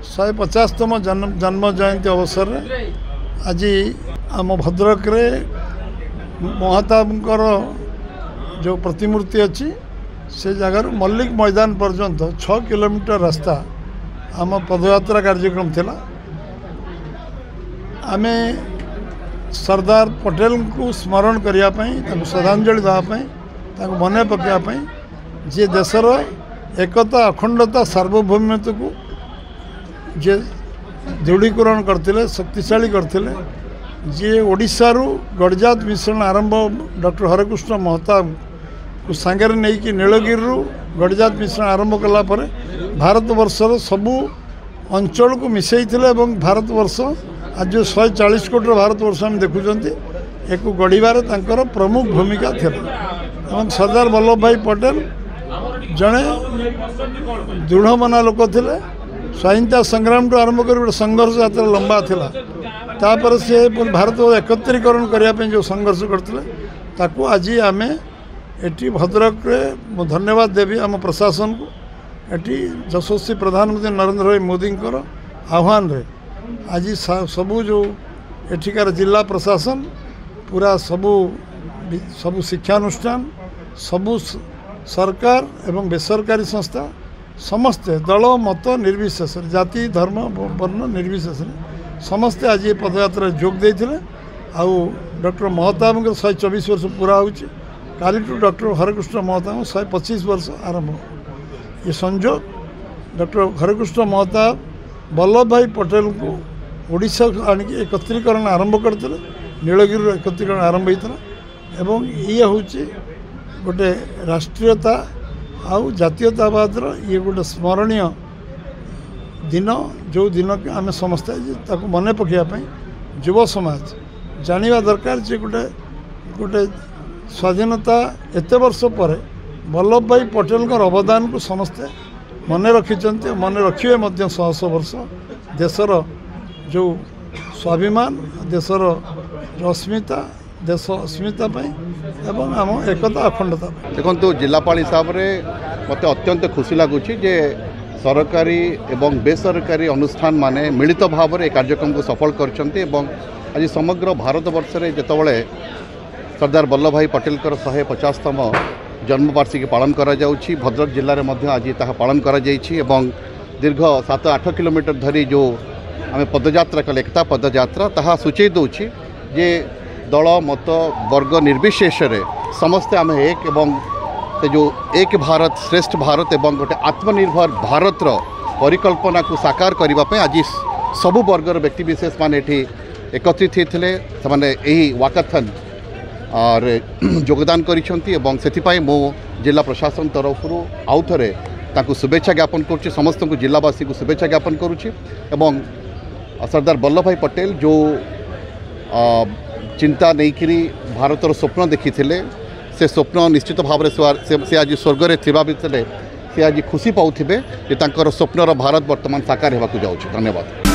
150तम जन्म जयंती अवसर में आज आम भद्रक रे महाताबकर जो प्रतिमूर्ति अच्छी से जगार मल्लिक मैदान पर्यंत 6 किलोमीटर रास्ता आम पदयात्रा कार्यक्रम थिला। आमे सरदार पटेल को स्मरण करने श्रद्धांजलि देवाई मन पकाई जे देशर एकता अखंडता सार्वभौमत्व को जे दृढ़ीकरण करते शक्तिशाली करते जे ओडिशारू गड़जात मिश्रण आरंभ डॉक्टर हरकृष्ण महताब को सांगे नहीं कि नीलगिरी गड़जात मिश्रण आरंभ कलापर भारतवर्षर सबू अंचल को मिसई भारतवर्ष आज जो 140 कोटी भारतवर्ष आम देखुं एक गढ़ार तांकर प्रमुख भूमिका थी। सरदार वल्लभ भाई पटेल जड़े दृढ़ मना लोक थे। स्वाधीनता संग्राम टू आरंभ कर संघर्ष यात्रा लंबा थिला तापर से भारत एकत्रीकरण करने जो संघर्ष करते आज आम एटी भद्रक धन्यवाद देवी आम प्रशासन को एटी यशस्वी प्रधानमंत्री नरेंद्र भाई मोदी आह्वान रे आज सबू जो एठिकार जिला प्रशासन पूरा सबू शिक्षानुष्ठान सबू सरकार एवं बेसरकारी संस्था समस्ते दल मत निर्विशेष जाति धर्म वर्ण निर्विशेष समस्ते आज ये पदयात्रा जोग देते। आउ डॉक्टर महताब 124 वर्ष पूरा होची काली डॉक्टर हरकृष्ण महताब 125 वर्ष आरंभ ये संजोग डॉक्टर हरकृष्ण महताब वल्लभ भाई पटेल को ओडिशा आनिक एकत्रीकरण आरंभ करते नीलगिरी एकत्रीकरण आरंभ होता एवं ये हूँ गोटे राष्ट्रीयता आउ जातीयतावाद ये गोटे स्मरणीय दिन जो दिन आम समस्ते मन पकाइवाई युव समाज जानिबा दरकार जे गोटे गोटे स्वाधीनता एत वर्ष पर वल्लभ भाई पटेल अवदान को समस्ते मन रखिंट मन रखिए शह वर्ष देशर जो स्वाभिमान देशर अस्मिता देश अस्मिता एवं आम एकता अखंडता देखो जिलापाल हिसाब से मत अत्यंत खुशी लगुच जे सरकारी एवं बेसरकारी अनुष्ठान माने मिलित भाव में कार्यक्रम को सफल कर आज समग्र भारत वर्ष में जितेबाला सरदार वल्लभ भाई पटेल 150तम जन्मवार्षिकी पालन करा जाउछि भद्रक जिले में आज पालन करा जाइछि एवं दीर्घ 7-8 किलोमीटर धरी जो आम पदयात्रा कले एकता पदयात्रा ताहा सूचई दौछि जे दल मत वर्ग निर्विशेष समस्ते आम एक एवं से जो एक भारत श्रेष्ठ भारत एवं गोटे आत्मनिर्भर भारत परिकल्पना को साकार करने आज सबु वर्गर व्यक्तिविशेष माने एकत्रित होते से वाकाथन और योगदान करिसेंती मो जिला प्रशासन तरफ आउ थे शुभेच्छा ज्ञापन करुच्ची समस्त को जिलावासी को शुभेच्छा ज्ञापन करुच्ची एवं सरदार वल्लभ भाई पटेल जो चिंता नहीं भारतर स्वप्न देखी से स्वप्न निश्चित भाव से आज स्वर्ग में थिबा भितरे से आज खुशी पाउथिबे जे तांकर स्वप्नर भारत वर्तमान साकार होगा जाउछि। धन्यवाद।